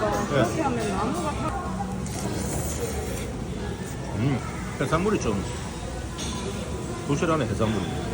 그러니까 그렇게 하면 나무가 타. 해산물이 좀 부실하네 해산물이.